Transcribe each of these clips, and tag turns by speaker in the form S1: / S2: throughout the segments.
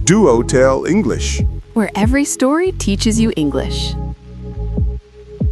S1: DuoTale English.
S2: where every story teaches you English.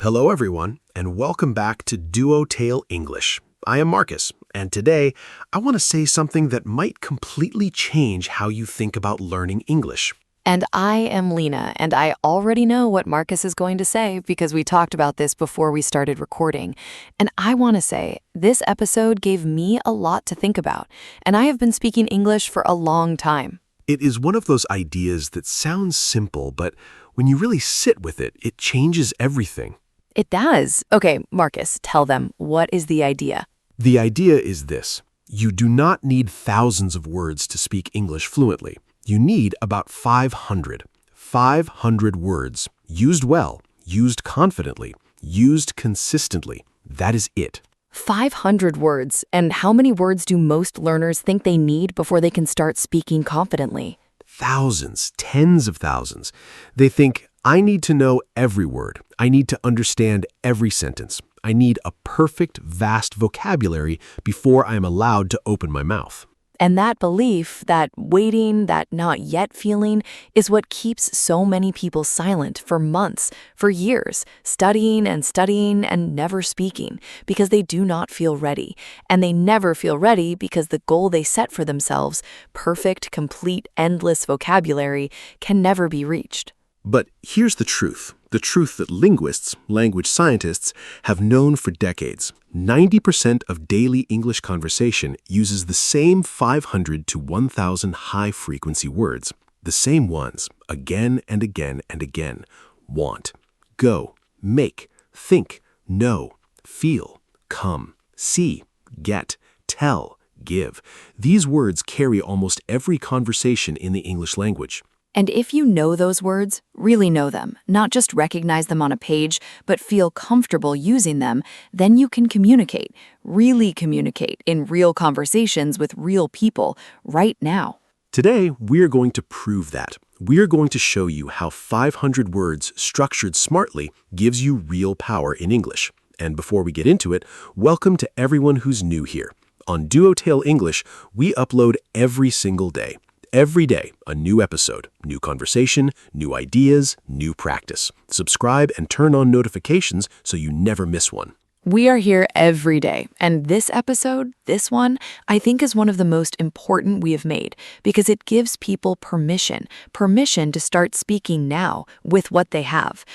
S3: Hello, everyone, and welcome back to DuoTale English. I am Marcus, and today I want to say something that might completely change how you think about learning English.
S2: And I am Lena, and I already know what Marcus is going to say because we talked about this before we started recording. And I want to say, this episode gave me a lot to think about, and I have been speaking English for a long time.
S3: It is one of those ideas that sounds simple, but when you really sit with it, it changes everything.
S2: It does. Okay, Marcus, tell them, what is the idea?
S3: The idea is this. You do not need thousands of words to speak English fluently. You need about 500. 500 words, used well, used confidently, used consistently. That is it.
S2: 500 words. And how many words do most learners think they need before they can start speaking confidently?
S3: Thousands, tens of thousands. They think, I need to know every word. I need to understand every sentence. I need a perfect, vast vocabulary before I am allowed to open my mouth.
S2: And that belief, that waiting, that not yet feeling, is what keeps so many people silent for months, for years, studying and never speaking, because they do not feel ready. And they never feel ready because the goal they set for themselves, perfect, complete, endless vocabulary, can never be reached.
S3: But here's the truth that linguists, language scientists, have known for decades. 90% of daily English conversation uses the same 500 to 1,000 high-frequency words, the same ones, again and again and again. Want, go, make, think, know, feel, come, see, get, tell, give. These words carry almost every conversation in the English language.
S2: And if you know those words, really know them, not just recognize them on a page, but feel comfortable using them, then you can communicate, really communicate in real conversations with real people right now.
S3: Today, we're going to prove that. We're going to show you how 500 words structured smartly gives you real power in English. And before we get into it, welcome to everyone who's new here. On DuoTale English, we upload every single day. Every day, a new episode, new conversation, new ideas, new practice. Subscribe and turn on notifications so you never miss one.
S2: We are here every day, and this episode, this one, I think is one of the most important we have made because it gives people permission to start speaking now with what they have.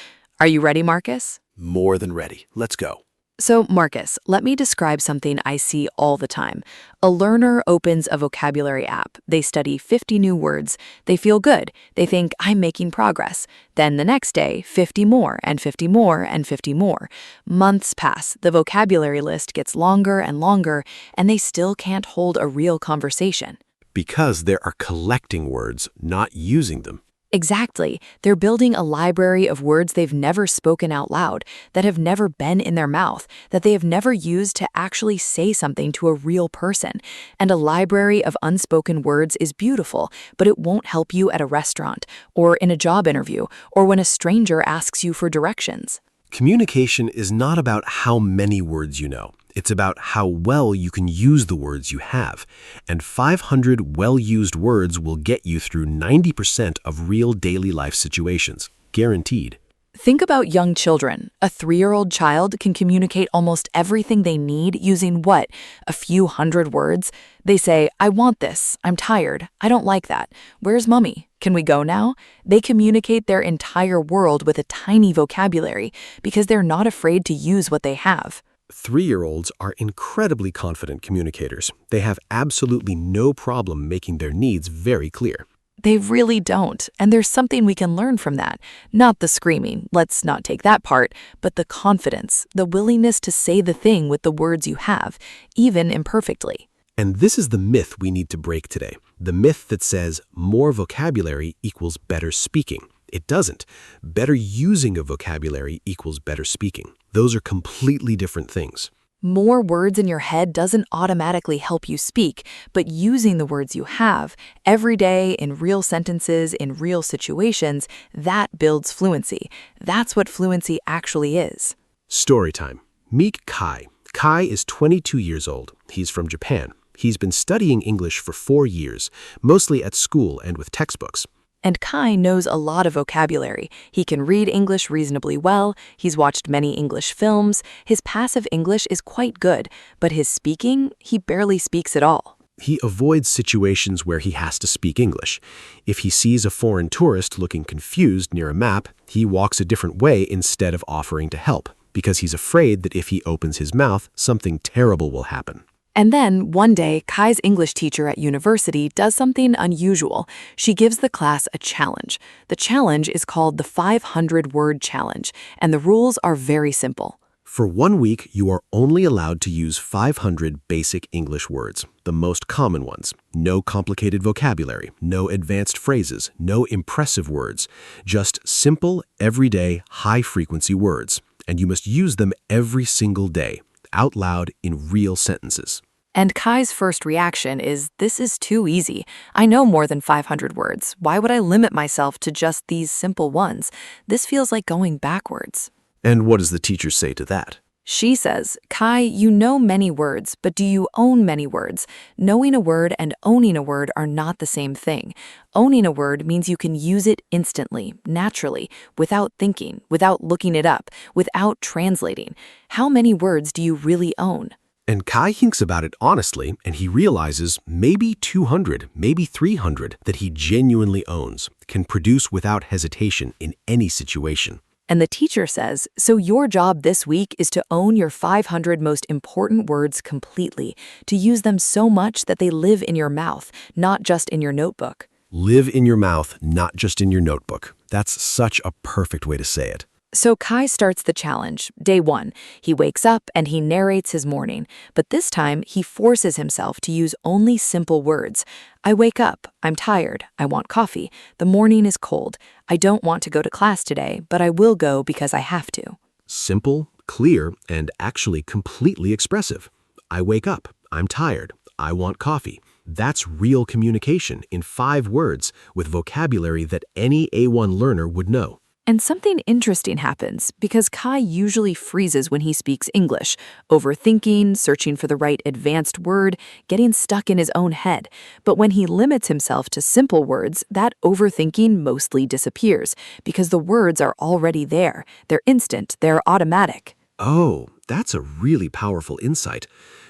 S2: Are you ready, Marcus?
S3: More than ready. Let's go.
S2: So, Marcus, let me describe something I see all the time. A learner opens a vocabulary app. They study 50 new words. They feel good. They think, I'm making progress. Then the next day, 50 more and 50 more and 50 more. Months pass. The vocabulary list gets longer and longer, and they still can't hold a real conversation.
S3: Because they are collecting words, not using them.
S2: Exactly. They're building a library of words they've never spoken out loud, that have never been in their mouth, that they have never used to actually say something to a real person. And a library of unspoken words is beautiful, but it won't help you at a restaurant, or in a job interview, or when a stranger asks you for directions.
S3: Communication is not about how many words you know. It's about how well you can use the words you have. And 500 well-used words will get you through 90% of real daily life situations. Guaranteed.
S2: Think about young children. A 3-year-old child can communicate almost everything they need using what? A few hundred words? They say, I want this. I'm tired. I don't like that. Where's mommy? Can we go now? They communicate their entire world with a tiny vocabulary because they're not afraid to use what they have.
S3: 3-year-olds are incredibly confident communicators. They have absolutely no problem making their needs very clear.
S2: They really don't, and there's something we can learn from that. Not the screaming, let's not take that part, but the confidence, the willingness to say the thing with the words you have, even imperfectly.
S3: And this is the myth we need to break today. The myth that says more vocabulary equals better speaking. It doesn't. Better using of vocabulary equals better speaking. Those are completely different things.
S2: More words in your head doesn't automatically help you speak, but using the words you have every day in real sentences, in real situations, that builds fluency. That's what fluency actually is.
S3: Story time. Meet Kai. Kai is 22 years old. He's from Japan. He's been studying English for 4 years, mostly at school and with textbooks.
S2: And Kai knows a lot of vocabulary. He can read English reasonably well, he's watched many English films, his passive English is quite good, but his speaking, he barely speaks at all.
S3: He avoids situations where he has to speak English. If he sees a foreign tourist looking confused near a map, he walks a different way instead of offering to help, because he's afraid that if he opens his mouth, something terrible will happen.
S2: And then, one day, Kai's English teacher at university does something unusual. She gives the class a challenge. The challenge is called the 500-word challenge, and the rules are very simple.
S3: For 1 week, you are only allowed to use 500 basic English words, the most common ones. No complicated vocabulary, no advanced phrases, no impressive words. Just simple, everyday, high-frequency words. And you must use them every single day, out loud in real sentences.
S2: And Kai's first reaction is, this is too easy. I know more than 500 words. Why would I limit myself to just these simple ones? This feels like going backwards.
S3: And what does the teacher say to that?
S2: She says, Kai, you know many words, but do you own many words? Knowing a word and owning a word are not the same thing. Owning a word means you can use it instantly, naturally, without thinking, without looking it up, without translating. How many words do you really own?
S3: And Kai thinks about it honestly, and he realizes maybe 200, maybe 300 that he genuinely owns, can produce without hesitation in any situation.
S2: And the teacher says, so your job this week is to own your 500 most important words completely, to use them so much that they live in your mouth, not just in your notebook.
S3: Live in your mouth, not just in your notebook. That's such a perfect way to say it.
S2: So Kai starts the challenge. Day 1, he wakes up and he narrates his morning, but this time he forces himself to use only simple words. I wake up, I'm tired, I want coffee, the morning is cold, I don't want to go to class today, but I will go because I have to.
S3: Simple, clear, and actually completely expressive. I wake up, I'm tired, I want coffee. That's real communication in 5 words with vocabulary that any A1 learner would know.
S2: And something interesting happens because Kai usually freezes when he speaks English, overthinking, searching for the right advanced word, getting stuck in his own head. But when he limits himself to simple words, that overthinking mostly disappears because the words are already there. They're instant, they're automatic.
S3: Oh, that's a really powerful insight.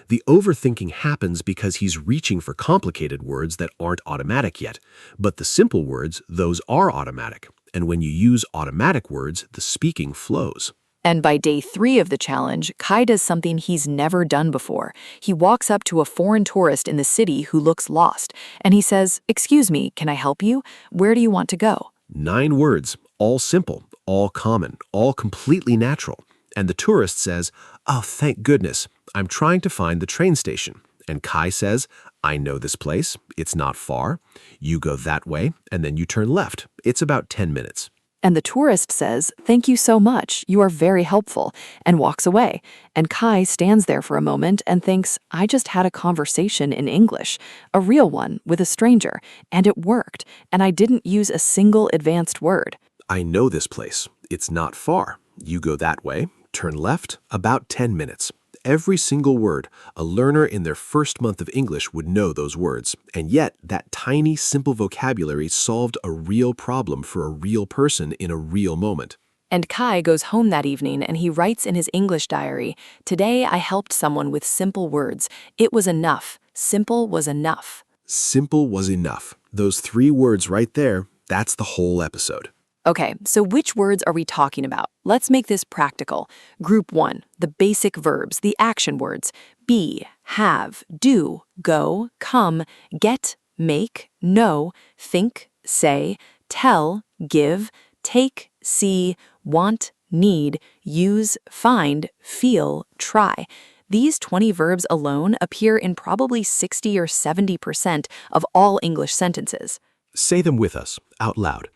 S3: The overthinking happens because he's reaching for complicated words that aren't automatic yet. But the simple words, those are automatic. And when you use automatic words, the speaking flows.
S2: And by day 3 of the challenge, Kai does something he's never done before. He walks up to a foreign tourist in the city who looks lost, and he says, "Excuse me, can I help you? Where do you want to go?"
S3: 9 words, all simple, all common, all completely natural. And the tourist says, "Oh, thank goodness, I'm trying to find the train station." And Kai says, "I know this place. It's not far. You go that way, and then you turn left. It's about 10 minutes."
S2: And the tourist says, "Thank you so much. You are very helpful," and walks away. And Kai stands there for a moment and thinks, I just had a conversation in English, a real one with a stranger, and it worked, and I didn't use a single advanced word.
S3: I know this place. It's not far. You go that way, turn left, about 10 minutes. Every single word, a learner in their first month of English would know those words. And yet, that tiny, simple vocabulary solved a real problem for a real person in a real moment.
S2: And Kai goes home that evening and he writes in his English diary, "Today I helped someone with simple words. It was enough. Simple was enough."
S3: Simple was enough. Those 3 words right there, that's the whole episode.
S2: Okay, so which words are we talking about? Let's make this practical. Group 1, the basic verbs, the action words. Be, have, do, go, come, get, make, know, think, say, tell, give, take, see, want, need, use, find, feel, try. These 20 verbs alone appear in probably 60 or 70% of all English sentences.
S3: Say them with us, out loud.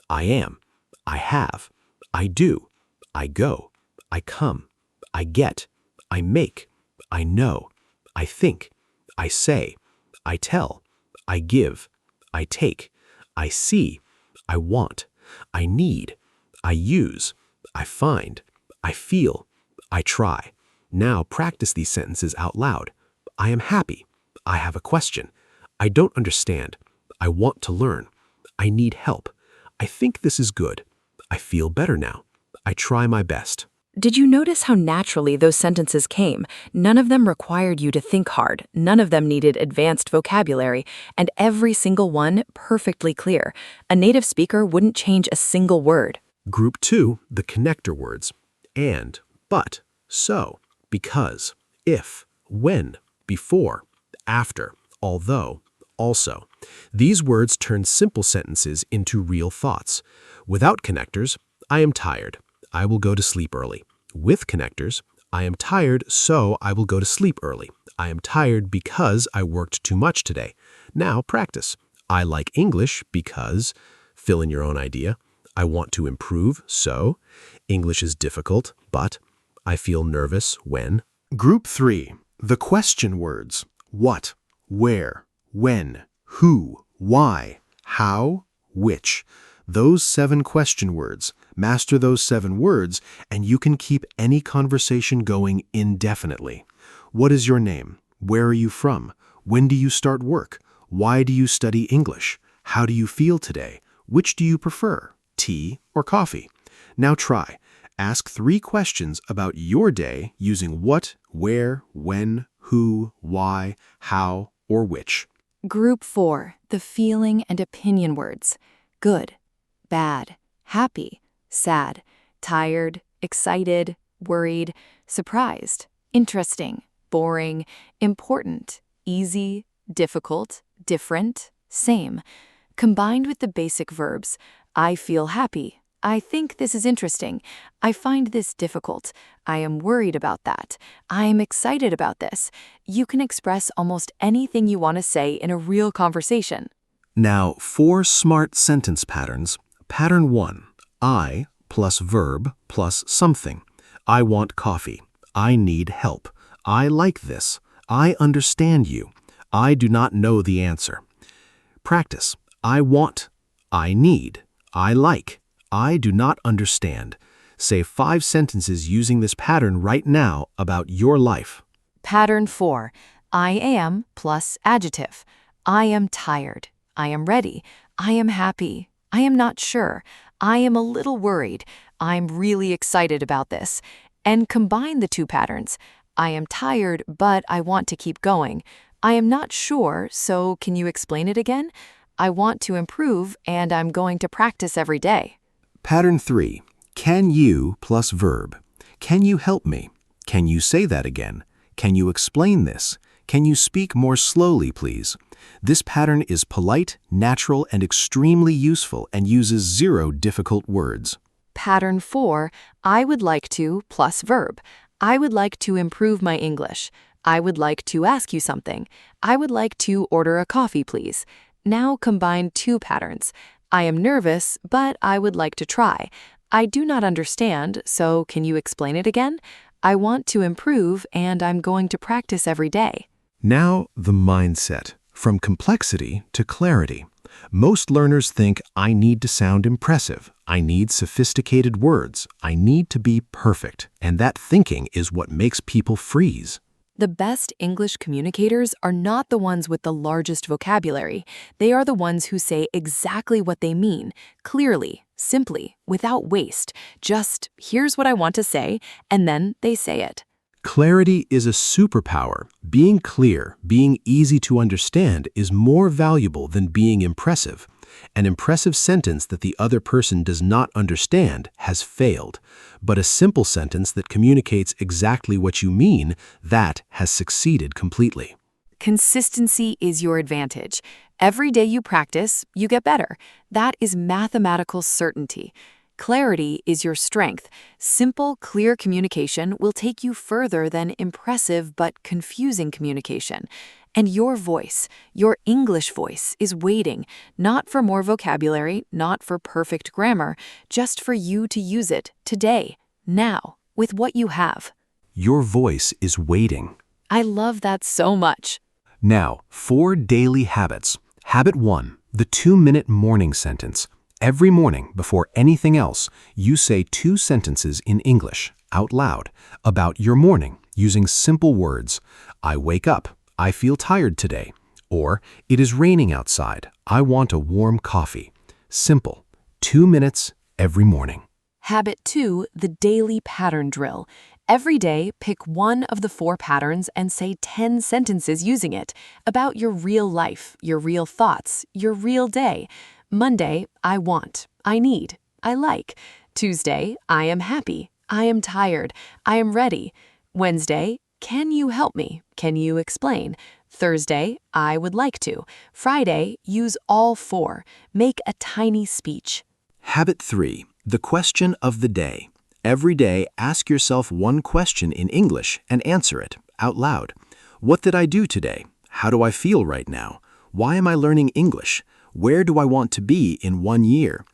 S3: I am. I have, I do, I go, I come, I get, I make, I know, I think, I say, I tell, I give, I take, I see, I want, I need, I use, I find, I feel, I try. Now practice these sentences out loud. I am happy. I have a question. I don't understand. I want to learn. I need help. I think this is good. I feel better now. I try my best.
S2: Did you notice how naturally those sentences came? None of them required you to think hard, none of them needed advanced vocabulary, and every single one perfectly clear. A native speaker wouldn't change a single word.
S3: Group 2, the connector words. And, but, so, because, if, when, before, after, although, also. These words turn simple sentences into real thoughts. Without connectors, I am tired. I will go to sleep early. With connectors, I am tired, so I will go to sleep early. I am tired because I worked too much today. Now practice. I like English because, fill in your own idea. I want to improve, so. English is difficult, but. I feel nervous when. Group 3, the question words. What, where, when, who, why, how, which. Those 7 question words. Master those 7 words, and you can keep any conversation going indefinitely. What is your name? Where are you from? When do you start work? Why do you study English? How do you feel today? Which do you prefer, tea or coffee? Now try. Ask 3 questions about your day using what, where, when, who, why, how, or which.
S2: Group 4, the feeling and opinion words. Good, bad, happy, sad, tired, excited, worried, surprised, interesting, boring, important, easy, difficult, different, same. Combined with the basic verbs, I feel happy. I think this is interesting. I find this difficult. I am worried about that. I am excited about this. You can express almost anything you want to say in a real conversation.
S3: Now, 4 smart sentence patterns. Pattern 1, I plus verb plus something. I want coffee. I need help. I like this. I understand you. I do not know the answer. Practice. I want. I need. I like. I do not understand. Say 5 sentences using this pattern right now about your life.
S2: Pattern 4, I am plus adjective. I am tired. I am ready. I am happy. I am not sure. I am a little worried. I'm really excited about this. And combine the 2 patterns. I am tired, but I want to keep going. I am not sure, so can you explain it again? I want to improve, and I'm going to practice every day.
S3: Pattern 3, can you plus verb. Can you help me? Can you say that again? Can you explain this? Can you speak more slowly, please? This pattern is polite, natural, and extremely useful and uses 0 difficult words.
S2: Pattern 4, I would like to plus verb. I would like to improve my English. I would like to ask you something. I would like to order a coffee, please. Now combine 2 patterns. I am nervous, but I would like to try. I do not understand, so can you explain it again? I want to improve, and I'm going to practice every day.
S3: Now, the mindset. From complexity to clarity. Most learners think, I need to sound impressive. I need sophisticated words. I need to be perfect. And that thinking is what makes people freeze.
S2: The best English communicators are not the ones with the largest vocabulary. They are the ones who say exactly what they mean, clearly, simply, without waste. Just, here's what I want to say, and then they say it.
S3: Clarity is a superpower. Being clear, being easy to understand is more valuable than being impressive. An impressive sentence that the other person does not understand has failed. But a simple sentence that communicates exactly what you mean, that has succeeded completely.
S2: Consistency is your advantage. Every day you practice, you get better. That is mathematical certainty. Clarity is your strength. Simple, clear communication will take you further than impressive but confusing communication. And your voice, your English voice, is waiting, not for more vocabulary, not for perfect grammar, just for you to use it today, now, with what you have.
S3: Your voice is waiting.
S2: I love that so much.
S3: Now, 4 daily habits. Habit 1, the 2-minute morning sentence. Every morning, before anything else, you say 2 sentences in English, out loud, about your morning, using simple words. I wake up. I feel tired today. Or, it is raining outside. I want a warm coffee. Simple. 2 minutes every morning.
S2: Habit 2, the daily pattern drill. Every day, pick one of the 4 patterns and say 10 sentences using it about your real life, your real thoughts, your real day. Monday, I want, I need, I like. Tuesday, I am happy, I am tired, I am ready. Wednesday, can you help me? Can you explain? Thursday, I would like to. Friday, use all 4. Make a tiny speech.
S3: Habit 3. The question of the day. Every day, ask yourself one question in English and answer it out loud. What did I do today? How do I feel right now? Why am I learning English? Where do I want to be in 1 year?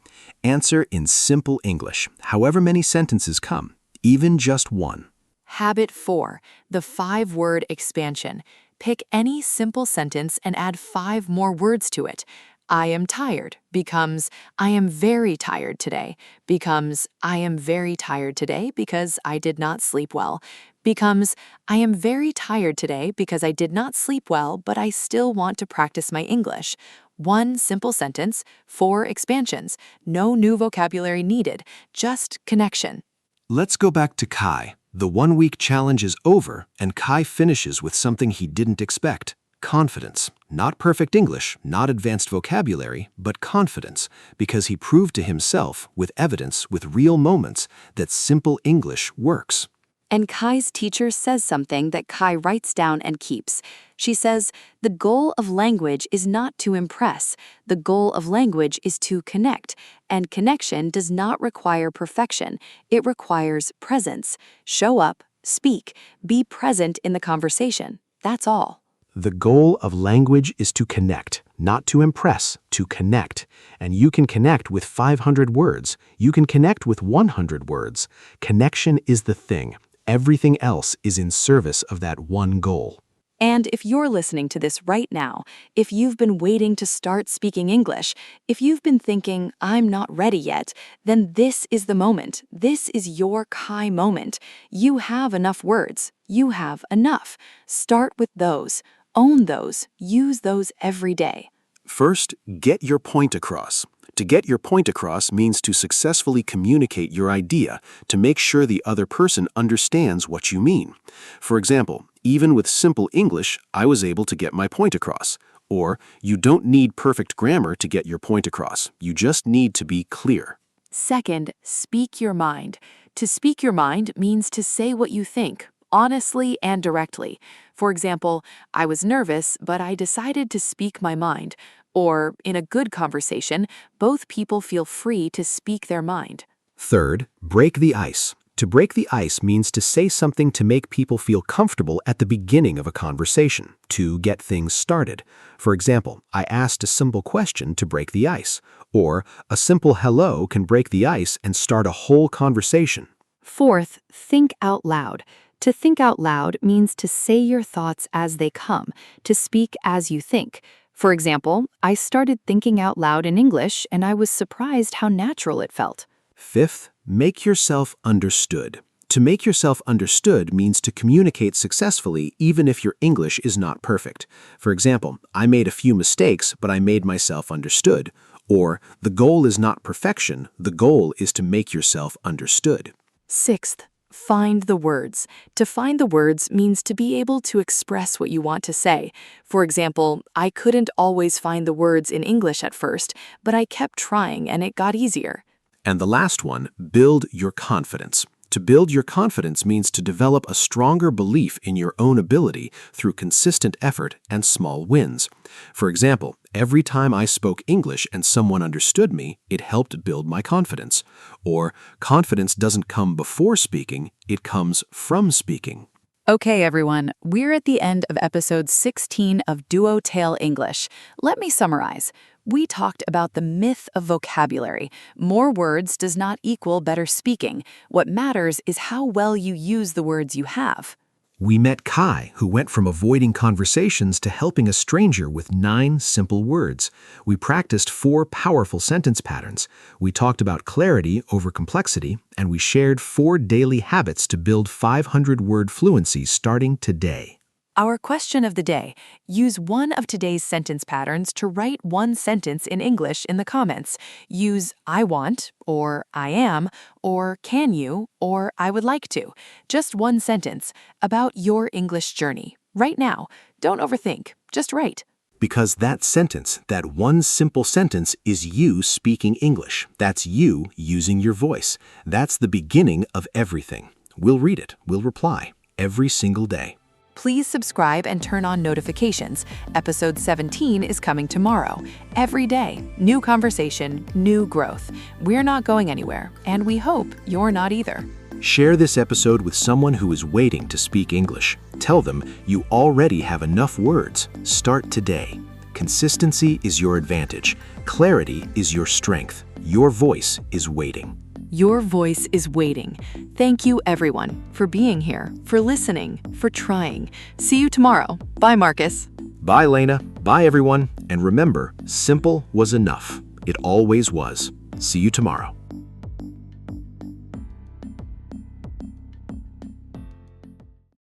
S3: Answer in simple English, however many sentences come, even just one.
S2: Habit 4, the 5-word expansion. Pick any simple sentence and add 5 more words to it. I am tired becomes I am very tired today, becomes I am very tired today because I did not sleep well, becomes I am very tired today because I did not sleep well, but I still want to practice my English. 1 simple sentence, 4 expansions, no new vocabulary needed, just connection.
S3: Let's go back to Kai. The 1-week challenge is over, and Kai finishes with something he didn't expect. Confidence. Not perfect English, not advanced vocabulary, but confidence, because he proved to himself, with evidence, with real moments, that simple English works.
S2: And Kai's teacher says something that Kai writes down and keeps. She says, the goal of language is not to impress. The goal of language is to connect. And connection does not require perfection. It requires presence. Show up, speak, be present in the conversation. That's all.
S3: The goal of language is to connect, not to impress, to connect. And you can connect with 500 words. You can connect with 100 words. Connection is the thing. Everything else is in service of that one goal.
S2: And if you're listening to this right now, if you've been waiting to start speaking English, if you've been thinking, I'm not ready yet, then this is the moment. This is your Kai moment. You have enough words. You have enough. Start with those. Own those. Use those every day.
S3: First, get your point across. To get your point across means to successfully communicate your idea, to make sure the other person understands what you mean. For example, even with simple English, I was able to get my point across. Or, you don't need perfect grammar to get your point across. You just need to be clear.
S2: Second, speak your mind. To speak your mind means to say what you think, honestly and directly. For example, I was nervous, but I decided to speak my mind. Or, in a good conversation, both people feel free to speak their mind.
S3: Third, break the ice. To break the ice means to say something to make people feel comfortable at the beginning of a conversation, to get things started. For example, I asked a simple question to break the ice. Or, a simple hello can break the ice and start a whole conversation.
S2: Fourth, think out loud. To think out loud means to say your thoughts as they come, to speak as you think. For example, I started thinking out loud in English and I was surprised how natural it felt.
S3: Fifth, make yourself understood. To make yourself understood means to communicate successfully even if your English is not perfect. For example, I made a few mistakes, but I made myself understood. Or, the goal is not perfection, the goal is to make yourself understood.
S2: Sixth, find the words. To find the words means to be able to express what you want to say. For example, I couldn't always find the words in English at first, but I kept trying and it got easier.
S3: And the last one, build your confidence. To build your confidence means to develop a stronger belief in your own ability through consistent effort and small wins. For example, every time I spoke English and someone understood me, it helped build my confidence. Or, confidence doesn't come before speaking, it comes from speaking.
S2: Okay, everyone, we're at the end of episode 16 of DuoTale English. Let me summarize. We talked about the myth of vocabulary. More words does not equal better speaking. What matters is how well you use the words you have.
S3: We met Kai, who went from avoiding conversations to helping a stranger with 9 simple words. We practiced 4 powerful sentence patterns. We talked about clarity over complexity, and we shared 4 daily habits to build 500-word fluency starting today.
S2: Our question of the day: use one of today's sentence patterns to write one sentence in English in the comments. Use I want, or I am, or can you, or I would like to. Just one sentence about your English journey. Right now. Don't overthink. Just write.
S3: Because that sentence, that one simple sentence, is you speaking English. That's you using your voice. That's the beginning of everything. We'll read it. We'll reply every single day.
S2: Please subscribe and turn on notifications. Episode 17 is coming tomorrow. Every day, new conversation, new growth. We're not going anywhere, and we hope you're not either.
S3: Share this episode with someone who is waiting to speak English. Tell them you already have enough words. Start today. Consistency is your advantage. Clarity is your strength. Your voice is waiting.
S2: Your voice is waiting. Thank you, everyone, for being here, for listening, for trying. See you tomorrow. Bye, Marcus.
S3: Bye, Lena. Bye, everyone. And remember, simple was enough. It always was. See you tomorrow.